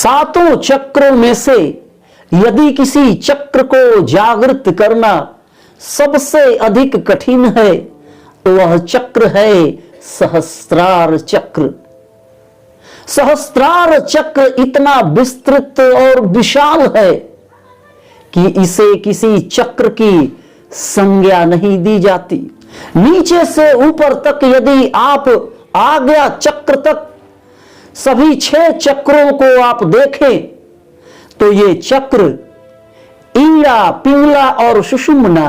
सातों चक्रों में से यदि किसी चक्र को जागृत करना सबसे अधिक कठिन है तो वह चक्र है सहस्त्रार चक्र। सहस्त्रार चक्र इतना विस्तृत और विशाल है कि इसे किसी चक्र की संज्ञा नहीं दी जाती। नीचे से ऊपर तक यदि आप आज्ञा चक्र तक सभी 6 चक्रों को आप देखें तो ये चक्र ईड़ा, पिंगला और सुषुम्ना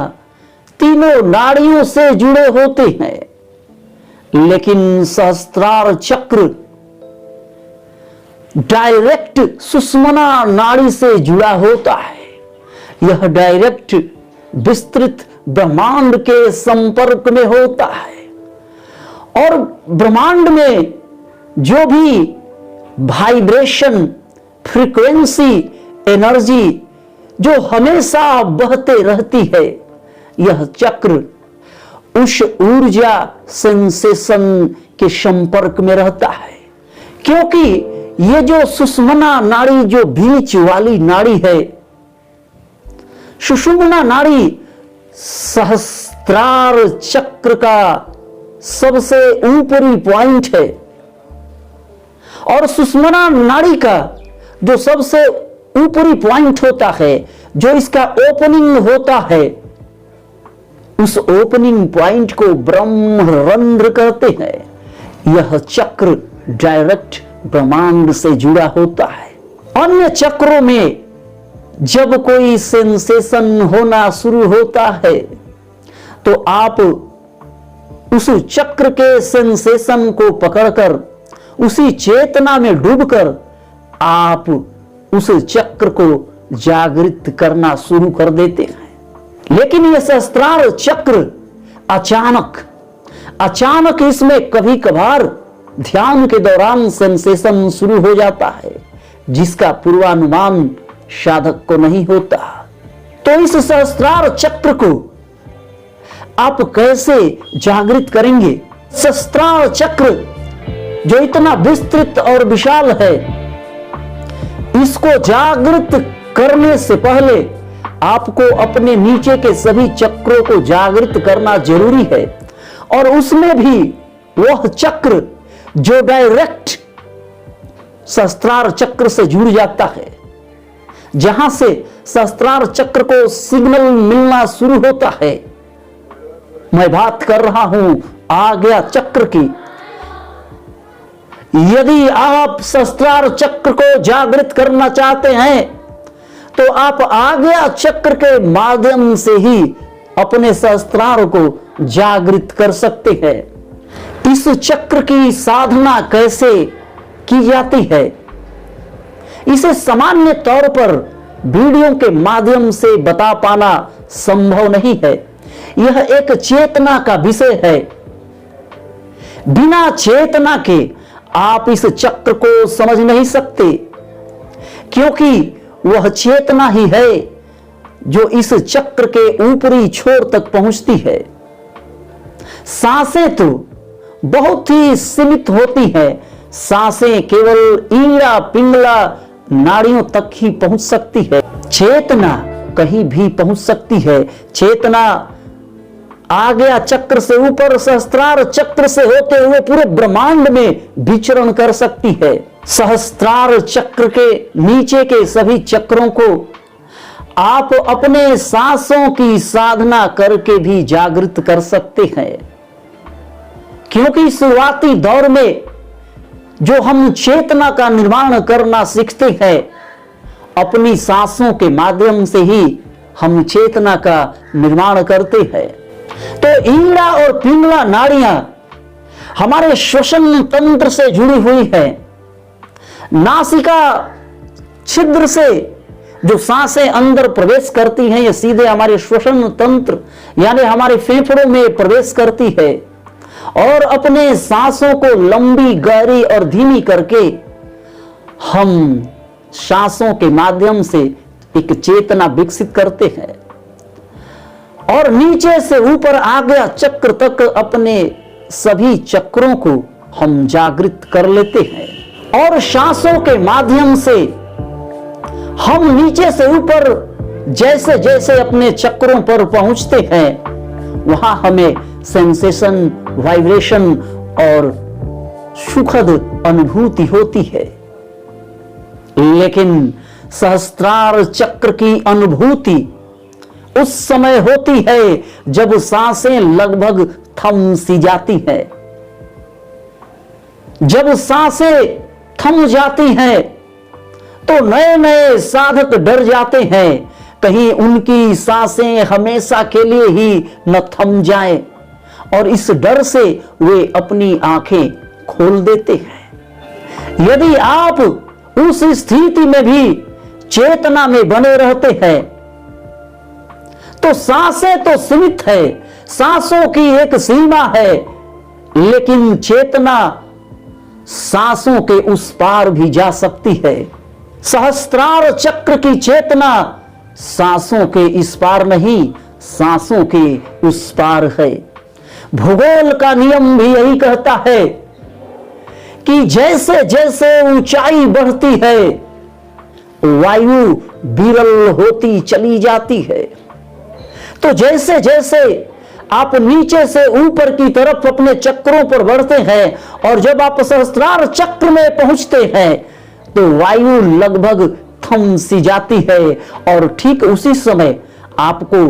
तीनों नाड़ियों से जुड़े होते हैं, लेकिन सहस्त्रार चक्र डायरेक्ट सुषुम्ना नाड़ी से जुड़ा होता है। यह डायरेक्ट विस्तृत ब्रह्मांड के संपर्क में होता है और ब्रह्मांड में जो भी वाइब्रेशन, फ्रीक्वेंसी, एनर्जी जो हमेशा बहते रहती है, यह चक्र उस ऊर्जा सेंसेशन के संपर्क में रहता है। क्योंकि ये जो सुषुम्ना नाड़ी जो बीच वाली नाड़ी है, सुषुम्ना नाड़ी सहस्त्रार चक्र का सबसे ऊपरी पॉइंट है और सुषुम्ना नाड़ी का जो सबसे ऊपरी पॉइंट होता है, जो इसका ओपनिंग होता है, उस ओपनिंग पॉइंट को ब्रह्मरंध्र कहते हैं। यह चक्र डायरेक्ट ब्रह्मांड से जुड़ा होता है। अन्य चक्रों में जब कोई सेंसेशन होना शुरू होता है तो आप उस चक्र के सेंसेशन को पकड़कर उसी चेतना में डूबकर आप उस चक्र को जागृत करना शुरू कर देते हैं। लेकिन यह सहस्त्रार चक्र अचानक इसमें कभी कभार ध्यान के दौरान सेंसेशन शुरू हो जाता है, जिसका पूर्वानुमान साधक को नहीं होता। तो इस सहस्त्रार चक्र को आप कैसे जागृत करेंगे? सहस्त्रार चक्र जो इतना विस्तृत और विशाल है, इसको जागृत करने से पहले आपको अपने नीचे के सभी चक्रों को जागृत करना जरूरी है। और उसमें भी वह चक्र जो डायरेक्ट सहस्त्रार चक्र से जुड़ जाता है, जहां से सहस्त्रार चक्र को सिग्नल मिलना शुरू होता है। मैं बात कर रहा हूं आज्ञा चक्र की। यदि आप सहस्त्रार चक्र को जागृत करना चाहते हैं तो आप आज्ञा चक्र के माध्यम से ही अपने सहस्त्रार को जागृत कर सकते हैं। इस चक्र की साधना कैसे की जाती है, इसे सामान्य तौर पर वीडियो के माध्यम से बता पाना संभव नहीं है। यह एक चेतना का विषय है। बिना चेतना के आप इस चक्र को समझ नहीं सकते, क्योंकि वह चेतना ही है जो इस चक्र के ऊपरी छोर तक पहुंचती है। सांसें तो बहुत ही सीमित होती हैं। सांसें केवल ईड़ा, पिंगला नाड़ियों तक ही पहुंच सकती है। चेतना कहीं भी पहुंच सकती है। चेतना आज्ञा चक्र से ऊपर सहस्त्रार चक्र से होते हुए पूरे ब्रह्मांड में विचरण कर सकती है। सहस्त्रार चक्र के नीचे के सभी चक्रों को आप अपने सांसों की साधना करके भी जागृत कर सकते हैं, क्योंकि शुरुआती दौर में जो हम चेतना का निर्माण करना सीखते हैं, अपनी सांसों के माध्यम से ही हम चेतना का निर्माण करते हैं। तो ईड़ा और पिंगला नाड़ियां हमारे श्वसन तंत्र से जुड़ी हुई है। नासिका छिद्र से जो सांसें अंदर प्रवेश करती हैं, ये सीधे हमारे श्वसन तंत्र यानी हमारे फेफड़ों में प्रवेश करती है और अपने सांसों को लंबी, गहरी और धीमी करके हम सांसों के माध्यम से एक चेतना विकसित करते हैं और नीचे से ऊपर आज्ञा चक्र तक अपने सभी चक्रों को हम जागृत कर लेते हैं और सांसों के माध्यम से हम नीचे से ऊपर जैसे जैसे अपने चक्रों पर पहुंचते हैं, वहां हमें सेंसेशन, वाइब्रेशन और सुखद अनुभूति होती है। लेकिन सहस्त्रार चक्र की अनुभूति उस समय होती है जब सांसें लगभग थम सी जाती हैं। जब सांसें थम जाती हैं तो नए नए साधक डर जाते हैं, कहीं उनकी सांसें हमेशा के लिए ही न थम जाएं, और इस डर से वे अपनी आंखें खोल देते हैं। यदि आप उस स्थिति में भी चेतना में बने रहते हैं तो सांसें तो सीमित है, सांसों की एक सीमा है, लेकिन चेतना सांसों के उस पार भी जा सकती है। सहस्त्रार चक्र की चेतना सांसों के इस पार नहीं, सांसों के उस पार है। भूगोल का नियम भी यही कहता है कि जैसे जैसे ऊंचाई बढ़ती है, वायु विरल होती चली जाती है। तो जैसे जैसे आप नीचे से ऊपर की तरफ अपने चक्रों पर बढ़ते हैं और जब आप सहस्त्रार चक्र में पहुंचते हैं तो वायु लगभग थम सी जाती है, और ठीक उसी समय आपको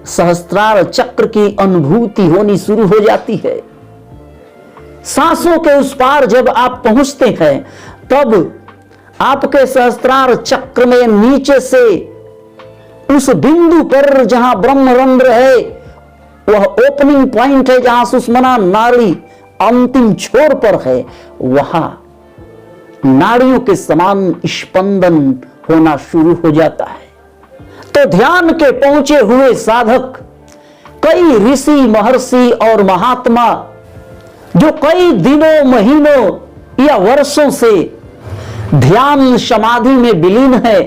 सहस्त्रार चक्र की अनुभूति होनी शुरू हो जाती है। सांसों के उस पार जब आप पहुंचते हैं तब आपके सहस्त्रार चक्र में नीचे से उस बिंदु पर जहां ब्रह्मरंध्र है, वह ओपनिंग पॉइंट है जहां सुषुम्ना नाड़ी अंतिम छोर पर है, वहां नाड़ियों के समान स्पंदन होना शुरू हो जाता है। तो ध्यान के पहुंचे हुए साधक, कई ऋषि, महर्षि और महात्मा जो कई दिनों, महीनों या वर्षों से ध्यान समाधि में विलीन है,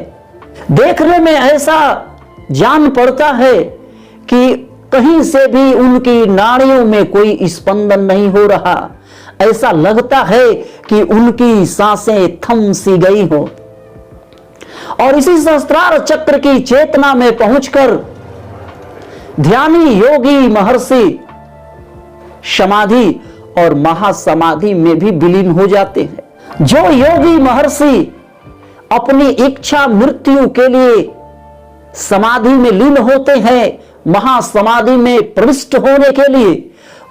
देखने में ऐसा जान पड़ता है कि कहीं से भी उनकी नाड़ियों में कोई स्पंदन नहीं हो रहा। ऐसा लगता है कि उनकी सांसें थम सी गई हो। और इसी सहस्त्रार चक्र की चेतना में पहुंचकर ध्यानी, योगी, महर्षि समाधि और महासमाधि में भी विलीन हो जाते हैं। जो योगी, महर्षि अपनी इच्छा मृत्यु के लिए समाधि में लीन होते हैं, महासमाधि में प्रविष्ट होने के लिए,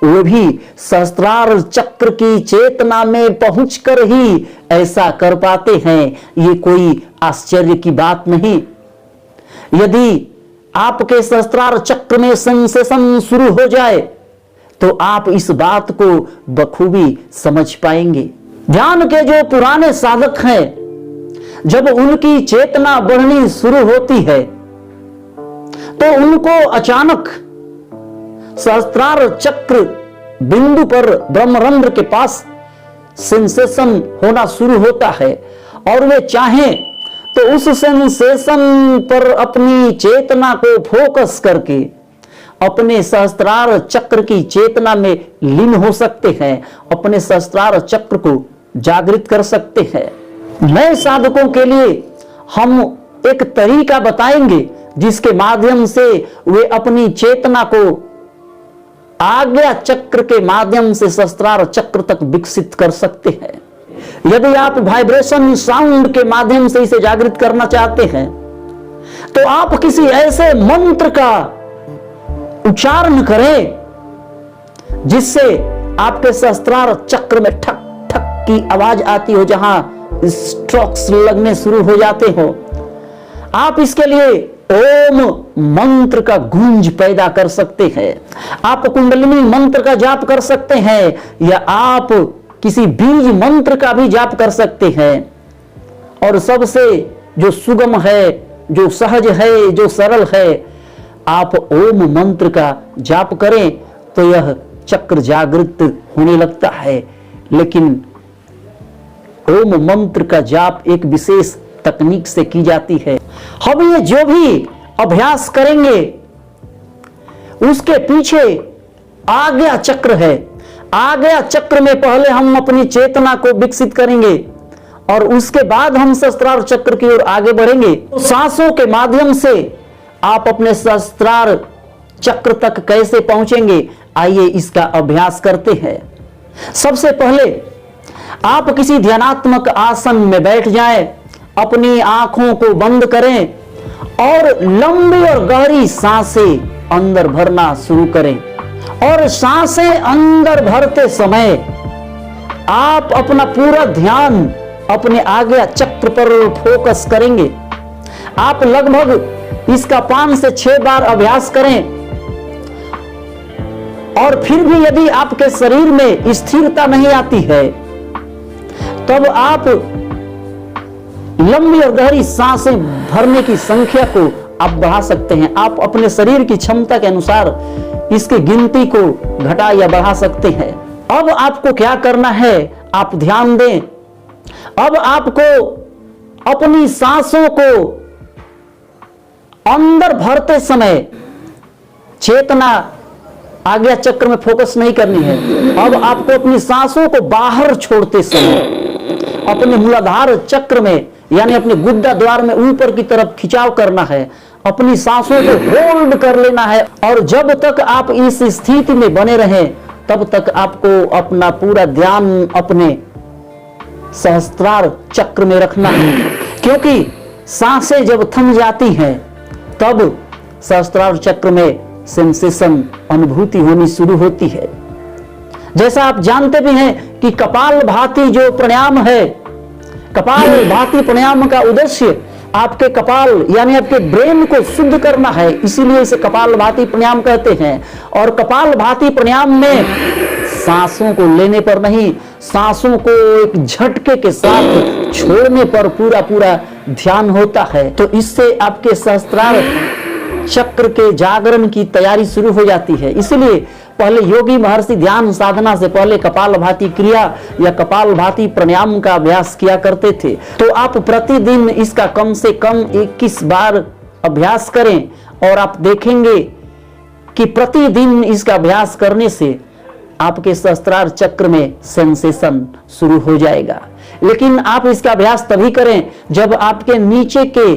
वे भी सहस्त्रार चक्र की चेतना में पहुंचकर ही ऐसा कर पाते हैं। ये कोई आश्चर्य की बात नहीं। यदि आपके सहस्त्रार चक्र में सेंसेशन शुरू हो जाए तो आप इस बात को बखूबी समझ पाएंगे। ध्यान के जो पुराने साधक हैं, जब उनकी चेतना बढ़नी शुरू होती है तो उनको अचानक सहस्त्रार चक्र बिंदु पर ब्रह्मरंध्र के पास सेंसेशन होना शुरू होता है, और वे चाहें तो उस सेंसेशन पर अपनी चेतना को फोकस करके अपने सहस्त्रार चक्र की चेतना में लीन हो सकते हैं, अपने सहस्त्रार चक्र को जागृत कर सकते हैं। नए साधकों के लिए हम एक तरीका बताएंगे जिसके माध्यम से वे अपनी चेतना को आज्ञा चक्र के माध्यम से सहस्त्रार चक्र तक विकसित कर सकते हैं। यदि आप वाइब्रेशन साउंड के माध्यम से इसे जागृत करना चाहते हैं तो आप किसी ऐसे मंत्र का उच्चारण करें जिससे आपके सहस्त्रार चक्र में ठक ठक की आवाज आती हो, जहां स्ट्रोक्स लगने शुरू हो जाते हो। आप इसके लिए ओम मंत्र का गूंज पैदा कर सकते हैं, आप कुंडलिनी मंत्र का जाप कर सकते हैं, या आप किसी बीज मंत्र का भी जाप कर सकते हैं। और सबसे जो सुगम है, जो सहज है, जो सरल है, आप ओम मंत्र का जाप करें तो यह चक्र जागृत होने लगता है। लेकिन ओम मंत्र का जाप एक विशेष तकनीक से की जाती है। हम ये जो भी अभ्यास करेंगे उसके पीछे आज्ञा चक्र है। आज्ञा चक्र में पहले हम अपनी चेतना को विकसित करेंगे और उसके बाद हम सहस्त्रार चक्र की ओर आगे बढ़ेंगे। तो सांसों के माध्यम से आप अपने सहस्त्रार चक्र तक कैसे पहुंचेंगे, आइए इसका अभ्यास करते हैं। सबसे पहले आप किसी ध्यानात्मक आसन में बैठ जाएं, अपनी आंखों को बंद करें और लंबी और गहरी सांसें अंदर भरना शुरू करें। और सांसें अंदर भरते समय आप अपना पूरा ध्यान अपने आज्ञा चक्र पर फोकस करेंगे। आप लगभग इसका 5 से 6 बार अभ्यास करें। और फिर भी यदि आपके शरीर में स्थिरता नहीं आती है, तब आप लंबी और गहरी सांसें भरने की संख्या को आप बढ़ा सकते हैं। आप अपने शरीर की क्षमता के अनुसार इसकी गिनती को घटा या बढ़ा सकते हैं। अब आपको क्या करना है, आप ध्यान दें। अब आपको अपनी सांसों को अंदर भरते समय चेतना आज्ञा चक्र में फोकस नहीं करनी है। अब आपको अपनी सांसों को बाहर छोड़ते समय अपने मूलाधार चक्र में यानी अपने गुद्दा द्वार में ऊपर की तरफ खिंचाव करना है। अपनी सांसों को होल्ड कर लेना है और जब तक आप इस स्थिति में बने रहें तब तक आपको अपना पूरा ध्यान अपने सहस्त्रार चक्र में रखना है। क्योंकि सांसें जब थम जाती हैं तब सहस्त्रार चक्र में सेंसेशन अनुभूति होनी शुरू होती है। जैसा आप जानते भी हैं कि कपालभाति जो प्राणायाम है, कपालभाति प्राणायाम का उद्देश्य आपके कपाल यानी आपके ब्रेन को शुद्ध करना है, इसीलिए इसे कपालभाति प्राणायाम कहते हैं। और कपालभाति प्राणायाम में सांसों को लेने पर नहीं, सांसों को एक झटके के साथ छोड़ने पर पूरा पूरा ध्यान होता है। तो इससे आपके सहस्त्रार चक्र के जागरण की तैयारी शुरू हो जाती है। इसलिए पहले योगी महर्षि ध्यान साधना से पहले कपालभाति क्रिया या कपालभाति प्राणायाम का अभ्यास किया करते थे। तो आप प्रतिदिन इसका कम से कम 21 बार अभ्यास करें और आप देखेंगे कि प्रतिदिन इसका अभ्यास करने से आपके सहस्त्रार चक्र में सेंसेशन शुरू हो जाएगा। लेकिन आप इसका अभ्यास तभी करें जब आपके नीचे के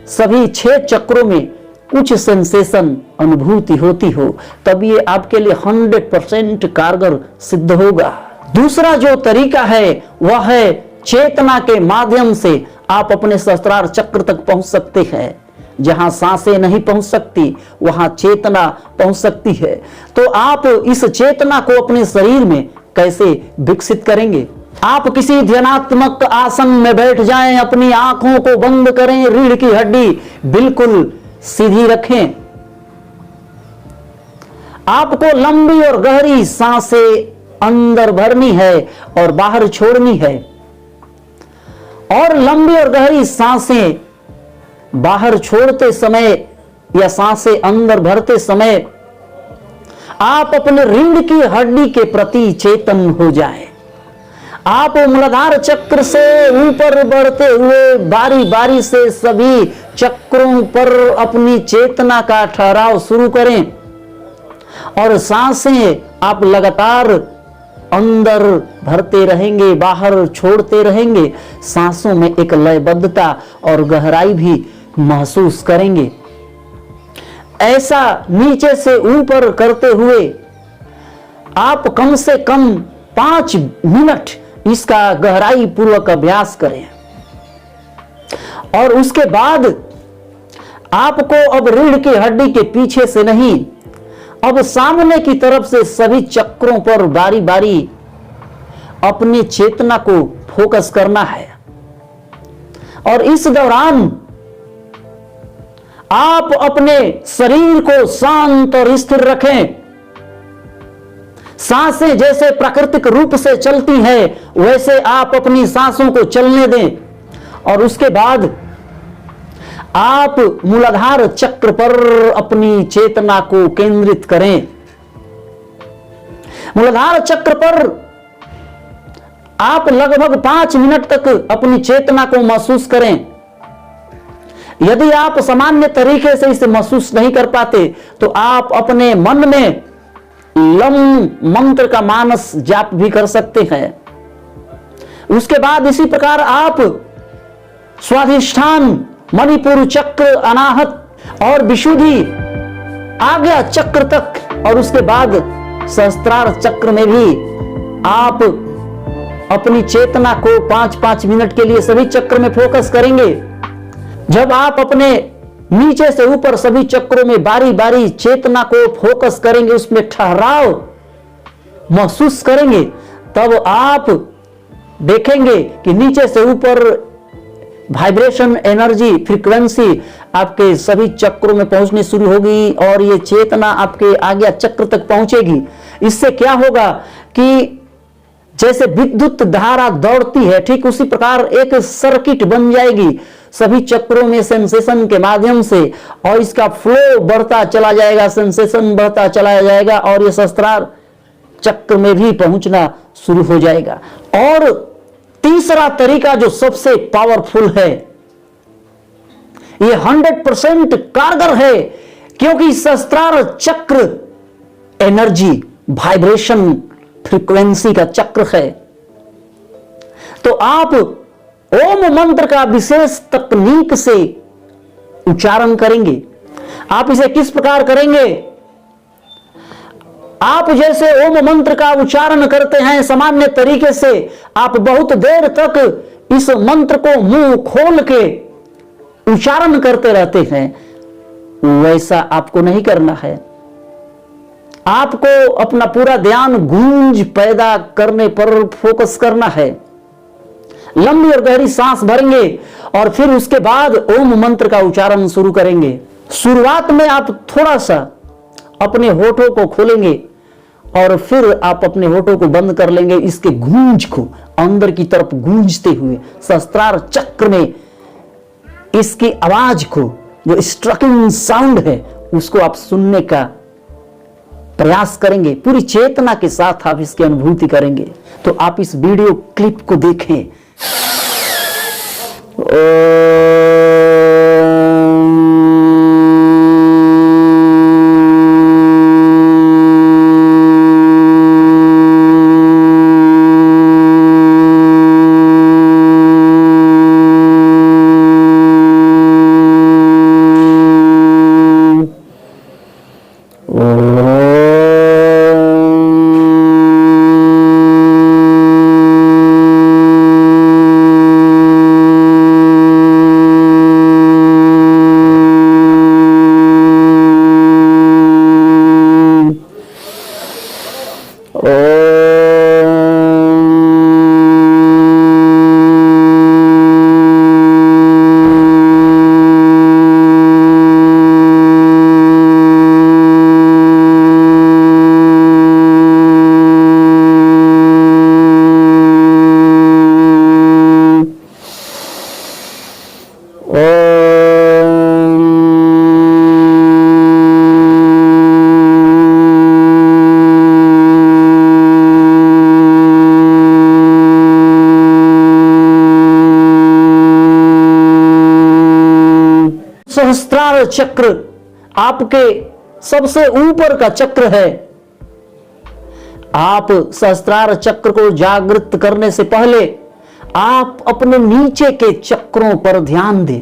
सभी 6 चक्रों में कुछ सेंसेशन अनुभूति होती हो, तब ये आपके लिए 100% कारगर सिद्ध होगा। दूसरा जो तरीका है वह है चेतना के माध्यम से आप अपने सहस्त्रार चक्र तक पहुंच सकते हैं। जहां सांसें नहीं पहुंच सकती वहां चेतना पहुंच सकती है। तो आप इस चेतना को अपने शरीर में कैसे विकसित करेंगे? आप किसी ध्यानात्मक आसन में बैठ जाएं, अपनी आंखों को बंद करें, रीढ़ की हड्डी बिल्कुल सीधी रखें। आपको लंबी और गहरी सांसें अंदर भरनी है और बाहर छोड़नी है। और लंबी और गहरी सांसें बाहर छोड़ते समय या सांसें अंदर भरते समय आप अपने रीढ़ की हड्डी के प्रति चेतन हो जाएं। आप मूलाधार चक्र से ऊपर बढ़ते हुए बारी बारी से सभी चक्रों पर अपनी चेतना का ठहराव शुरू करें और सांसें आप लगातार अंदर भरते रहेंगे, बाहर छोड़ते रहेंगे। सांसों में एक लयबद्धता और गहराई भी महसूस करेंगे। ऐसा नीचे से ऊपर करते हुए आप कम से कम 5 मिनट इसका गहराई पूर्वक अभ्यास करें। और उसके बाद आपको अब रीढ़ की हड्डी के पीछे से नहीं, अब सामने की तरफ से सभी चक्रों पर बारी बारी अपनी चेतना को फोकस करना है। और इस दौरान आप अपने शरीर को शांत और स्थिर रखें। सांसें जैसे प्राकृतिक रूप से चलती हैं वैसे आप अपनी सांसों को चलने दें। और उसके बाद आप मूलाधार चक्र पर अपनी चेतना को केंद्रित करें। मूलाधार चक्र पर आप लगभग 5 मिनट तक अपनी चेतना को महसूस करें। यदि आप सामान्य तरीके से इसे महसूस नहीं कर पाते तो आप अपने मन में लम मंत्र का मानस जाप भी कर सकते हैं। उसके बाद इसी प्रकार आप स्वाधिष्ठान, मणिपुर चक्र, अनाहत और विशुद्धि, आज्ञा चक्र तक, और उसके बाद सहस्त्रार चक्र में भी आप अपनी चेतना को 5-5 मिनट के लिए सभी चक्र में फोकस करेंगे। जब आप अपने नीचे से ऊपर सभी चक्रों में बारी बारी चेतना को फोकस करेंगे, उसमें ठहराव महसूस करेंगे, तब आप देखेंगे कि नीचे से ऊपर वाइब्रेशन, एनर्जी, फ्रीक्वेंसी आपके सभी चक्रों में पहुंचनी शुरू होगी और ये चेतना आपके आज्ञा चक्र तक पहुंचेगी। इससे क्या होगा कि जैसे विद्युत धारा दौड़ती है, ठीक उसी प्रकार एक सर्किट बन जाएगी सभी चक्रों में सेंसेशन के माध्यम से, और इसका फ्लो बढ़ता चला जाएगा, सेंसेशन बढ़ता चला जाएगा और ये सहस्त्रार चक्र में भी पहुंचना शुरू हो जाएगा। और तीसरा तरीका जो सबसे पावरफुल है, ये 100% कारगर है, क्योंकि सहस्त्रार चक्र एनर्जी, वाइब्रेशन, फ्रीक्वेंसी का चक्र है। तो आप ओम मंत्र का विशेष तकनीक से उच्चारण करेंगे। आप इसे किस प्रकार करेंगे? आप जैसे ओम मंत्र का उच्चारण करते हैं सामान्य तरीके से, आप बहुत देर तक इस मंत्र को मुंह खोल के उच्चारण करते रहते हैं, वैसा आपको नहीं करना है। आपको अपना पूरा ध्यान गूंज पैदा करने पर फोकस करना है। लंबी और गहरी सांस भरेंगे और फिर उसके बाद ओम मंत्र का उच्चारण शुरू करेंगे। शुरुआत में आप थोड़ा सा अपने होठों को खोलेंगे और फिर आप अपने होठों को बंद कर लेंगे। इसके गूंज को अंदर की तरफ गूंजते हुए सहस्त्रार चक्र में इसकी आवाज को, जो स्ट्रकिंग साउंड है, उसको आप सुनने का प्रयास करेंगे। पूरी चेतना के साथ आप इसकी अनुभूति करेंगे। तो आप इस वीडियो क्लिप को देखें। सहस्त्रार चक्र आपके सबसे ऊपर का चक्र है। आप सहस्त्रार चक्र को जागृत करने से पहले आप अपने नीचे के चक्रों पर ध्यान दें।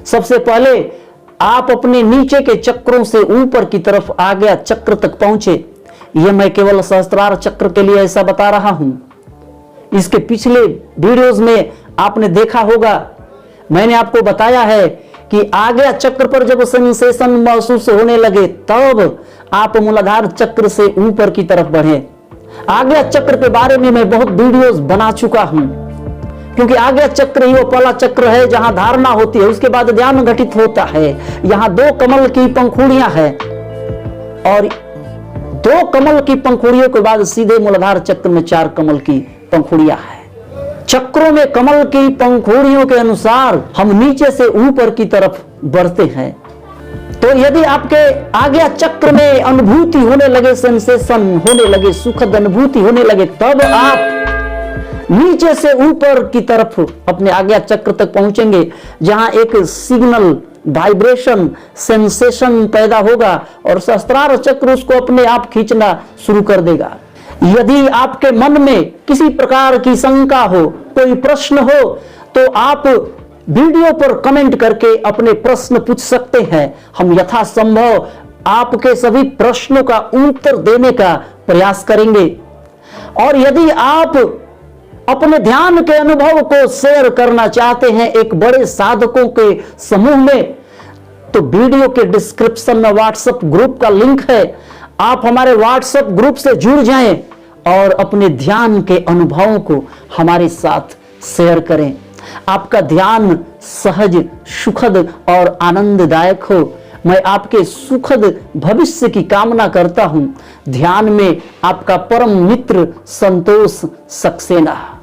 सबसे पहले आप अपने नीचे के चक्रों से ऊपर की तरफ आज्ञा चक्र तक पहुंचे। यह मैं केवल सहस्त्रार चक्र के लिए ऐसा बता रहा हूं। इसके पिछले वीडियोस में आपने देखा होगा, मैंने आपको बताया है कि आज्ञा चक्र पर जब सेंसेशन महसूस होने लगे तब आप मूलाधार चक्र से ऊपर की तरफ बढ़े। आज्ञा चक्र के बारे में मैं बहुत वीडियोस बना चुका हूं, क्योंकि आज्ञा चक्र ही वो पहला चक्र है जहां धारणा होती है, उसके बाद ध्यान घटित होता है। यहां 2 कमल की पंखुड़ियां हैं और 2 कमल की पंखुड़ियों के बाद सीधे मूलाधार चक्र में 4 कमल की पंखुड़ियां हैं। चक्रों में कमल की पंखुड़ियों के अनुसार हम नीचे से ऊपर की तरफ बढ़ते हैं। तो यदि आपके आज्ञा चक्र में अनुभूति होने लगे, सेंसेशन होने लगे, सुखद अनुभूति होने लगे, तब आप नीचे से ऊपर की तरफ अपने आज्ञा चक्र तक पहुंचेंगे, जहां एक सिग्नल, वाइब्रेशन, सेंसेशन पैदा होगा और सहस्त्रार चक्र उसको अपने आप खींचना शुरू कर देगा। यदि आपके मन में किसी प्रकार की शंका हो, कोई प्रश्न हो, तो आप वीडियो पर कमेंट करके अपने प्रश्न पूछ सकते हैं। हम यथासंभव आपके सभी प्रश्नों का उत्तर देने का प्रयास करेंगे। और यदि आप अपने ध्यान के अनुभव को शेयर करना चाहते हैं एक बड़े साधकों के समूह में, तो वीडियो के डिस्क्रिप्शन में व्हाट्सएप ग्रुप का लिंक है। आप हमारे व्हाट्सएप ग्रुप से जुड़ जाएं और अपने ध्यान के अनुभवों को हमारे साथ शेयर करें। आपका ध्यान सहज, सुखद और आनंददायक हो। मैं आपके सुखद भविष्य की कामना करता हूं। ध्यान में आपका परम मित्र संतोष सक्सेना।